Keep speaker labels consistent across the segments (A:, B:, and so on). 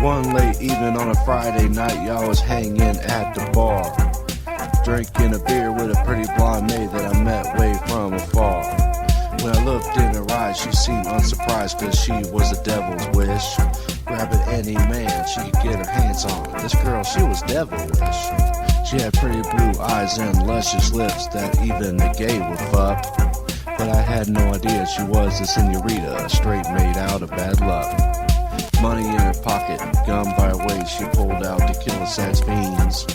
A: One late evening on a Friday night, y'all was hanging at the bar, drinking a beer with a pretty blonde maid that I met way from afar. When I looked in her eyes, she seemed unsurprised, cause she was the devil's wish, grabbing any man she could get her hands on. This girl, she was devilish. She had pretty blue eyes and luscious lips that even the gay would fuck. But I had no idea she was a senorita, straight made out of bad luck. Money in her pocket, gun by her waist, she pulled out to kill the sex fiends.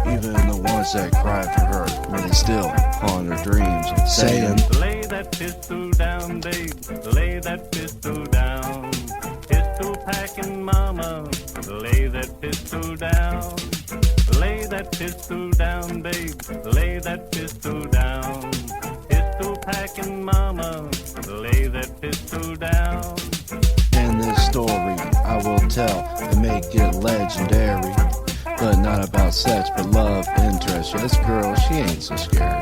A: Even the ones that cried for her, when they still haunt her dreams, saying,
B: lay that pistol down, babe, lay that pistol down. Pistol packing mama, lay that pistol down. Lay that pistol down, babe, lay that pistol down. Pistol packing mama, lay that pistol down.
A: And this story I will tell and make it legendary, but not about sex, but love interest. This girl, she ain't so scary.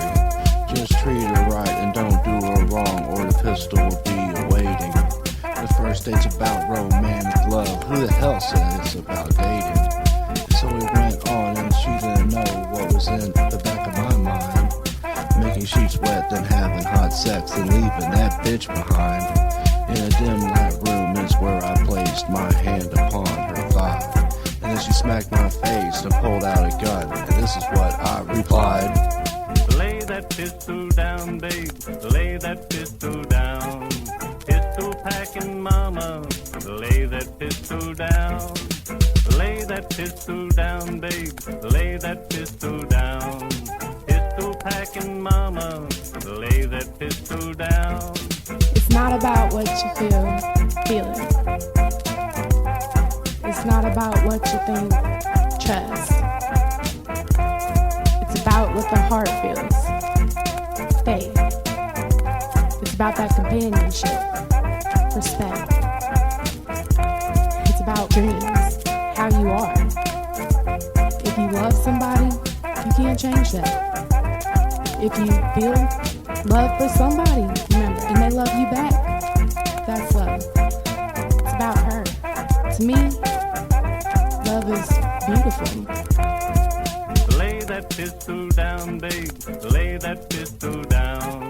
A: Just treat her right and don't do her wrong, or the pistol will be awaiting. The first date's about romantic love. Who the hell said it's about dating? So we went on and she didn't know what was in the back of my mind. Making sheets wet, then having hot sex, and leaving that bitch behind. In a dim light room is where I placed my hand upon her thigh. And then she smacked my face and pulled out a gun, and this is what I replied.
B: Lay that pistol down, babe, lay that pistol down. Pistol packing mama, lay that pistol down. Lay that pistol down, babe, lay that pistol down. Pistol packing mama, lay that pistol down.
C: It's not about what you feel it. It's not about what you think, trust. It's about what the heart feels, faith. It's about that companionship, respect. It's about dreams, how you are. If you love somebody, you can't change that. If you feel love for somebody, remember, and they love you back, that's love. It's about her. To me, love is beautiful.
B: Lay that pistol down, babe, lay that pistol down.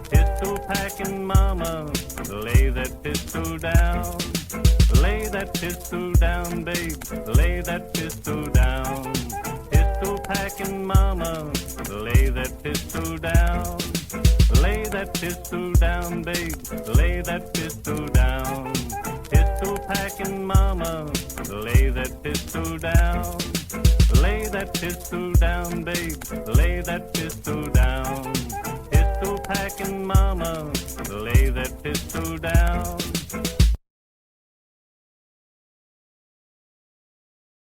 B: Pistol packing mama, lay that pistol down. Lay that pistol down, babe, lay that pistol down. Pistol packing mama, lay that pistol down. Lay that pistol down, babe, lay that pistol down. Pistol packing mama, lay that pistol down. Lay that pistol down, babe, lay that